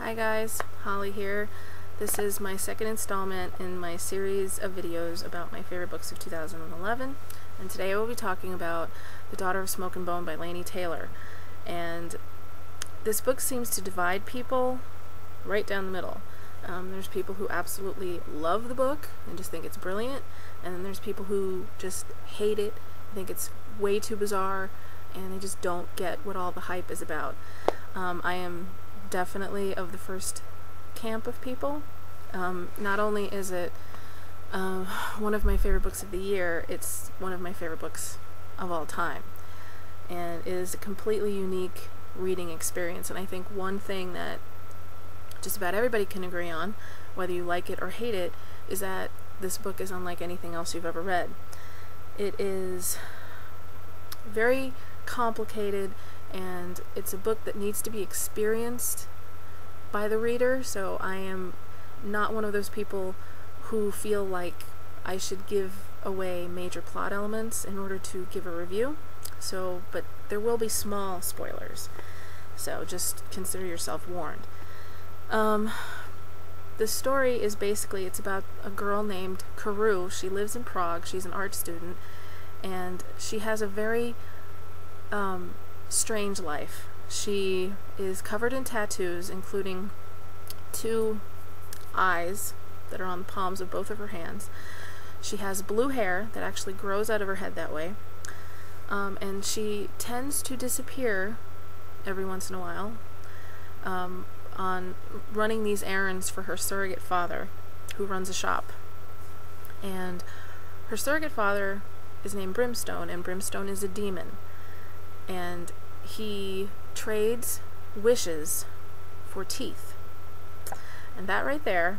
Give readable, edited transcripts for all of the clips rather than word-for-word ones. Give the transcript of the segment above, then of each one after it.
Hi guys, Holly here. This is my second installment in my series of videos about my favorite books of 2011, and today I will be talking about The Daughter of Smoke and Bone by Laini Taylor. And this book seems to divide people right down the middle. There's people who absolutely love the book and just think it's brilliant, and then there's people who just hate it, think it's way too bizarre, and they just don't get what all the hype is about. I am definitely of the first camp of people. Not only is it one of my favorite books of the year, it's one of my favorite books of all time. And it is a completely unique reading experience, and I think one thing that just about everybody can agree on, whether you like it or hate it, is that this book is unlike anything else you've ever read. It is very complicated, and it's a book that needs to be experienced by the reader, so I am not one of those people who feel like I should give away major plot elements in order to give a review. But there will be small spoilers, so just consider yourself warned. The story is basically, it's about a girl named Karu. She lives in Prague. She's an art student, and she has a very strange life. She is covered in tattoos, including 2 eyes that are on the palms of both of her hands. She has blue hair that actually grows out of her head that way, and she tends to disappear every once in a while on running these errands for her surrogate father, who runs a shop. And her surrogate father is named Brimstone, and Brimstone is a demon, and he trades wishes for teeth. And that right there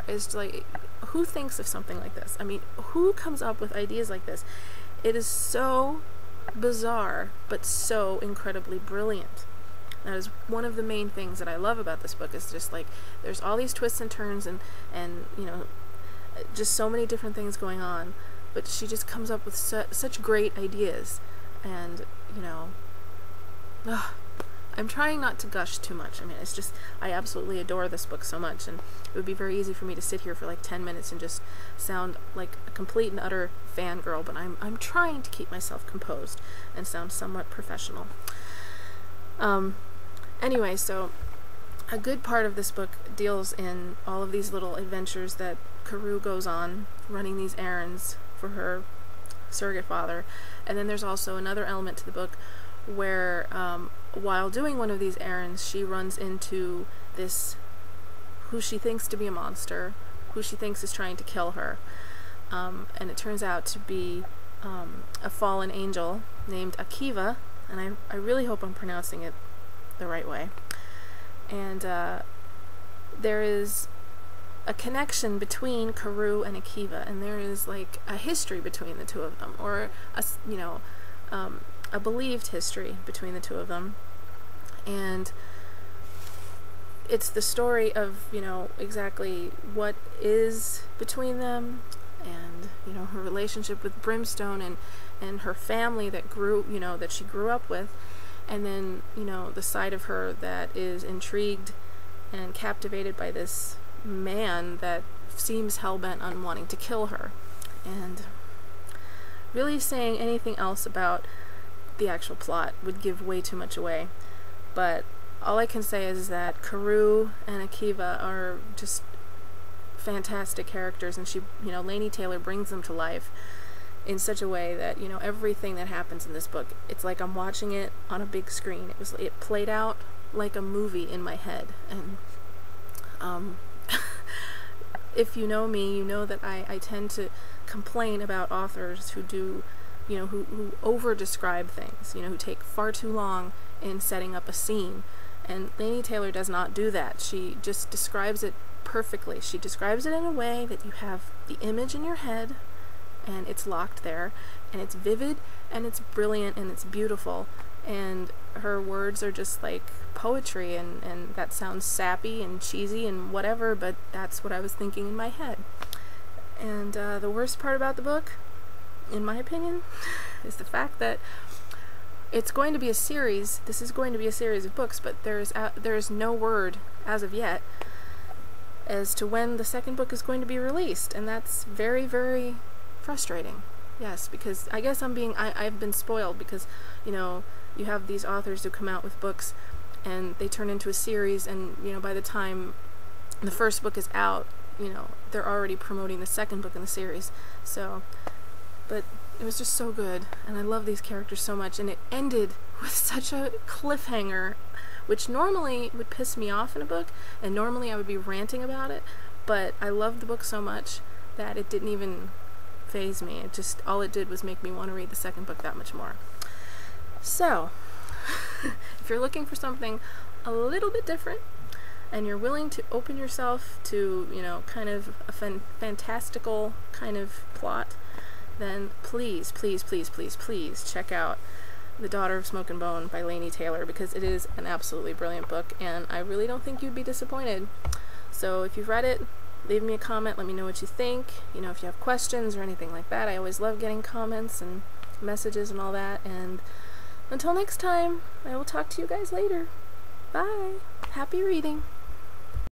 is like, who thinks of something like this? I mean, who comes up with ideas like this? It is so bizarre, but so incredibly brilliant. That is one of the main things that I love about this book, is just like, there's all these twists and turns and you know, just so many different things going on, but she just comes up with such great ideas. And, you know, I'm trying not to gush too much. I mean, it's just, I absolutely adore this book so much, and it would be very easy for me to sit here for like 10 minutes and just sound like a complete and utter fangirl, but I'm trying to keep myself composed and sound somewhat professional. Anyway, so a good part of this book deals in all of these little adventures that Karu goes on, running these errands for her surrogate father. And then there's also another element to the book where while doing one of these errands, she runs into this, who she thinks to be a monster, who she thinks is trying to kill her, and it turns out to be a fallen angel named Akiva, and I really hope I'm pronouncing it the right way. And there is a connection between Karu and Akiva, and there is like a history between the two of them, or a believed history between the two of them. And it's the story of, you know, exactly what is between them, and, you know, her relationship with Brimstone and her family that she grew up with, and then, you know, the side of her that is intrigued and captivated by this man that seems hell-bent on wanting to kill her. And really saying anything else about the actual plot would give way too much away, but all I can say is that Karu and Akiva are just fantastic characters, and she, you know, Laini Taylor brings them to life in such a way that, you know, everything that happens in this book, it's like I'm watching it on a big screen. It played out like a movie in my head. And if you know me, you know that I tend to complain about authors who do, you know, who over-describe things, you know, who take far too long in setting up a scene. And Laini Taylor does not do that. She just describes it perfectly. She describes it in a way that you have the image in your head, and it's locked there, and it's vivid, and it's brilliant, and it's beautiful, and her words are just like poetry, and that sounds sappy and cheesy and whatever, but that's what I was thinking in my head. And the worst part about the book, in my opinion, is the fact that it's going to be a series. This is going to be a series of books, but there's no word as of yet as to when the second book is going to be released, and that's very, very frustrating. Yes, because I guess I've been spoiled, because, you know, you have these authors who come out with books and they turn into a series, and, you know, by the time the first book is out, you know, they're already promoting the second book in the series. So, but it was just so good, and I love these characters so much, and it ended with such a cliffhanger, which normally would piss me off in a book, and normally I would be ranting about it, but I loved the book so much that it didn't even faze me. It just, all it did was make me want to read the second book that much more. So, if you're looking for something a little bit different, and you're willing to open yourself to, you know, kind of a fantastical kind of plot, then please, please, please, please, please check out The Daughter of Smoke and Bone by Laini Taylor, because it is an absolutely brilliant book, and I really don't think you'd be disappointed. So if you've read it, leave me a comment, let me know what you think. You know, if you have questions or anything like that, I always love getting comments and messages and all that, and until next time, I will talk to you guys later. Bye! Happy reading!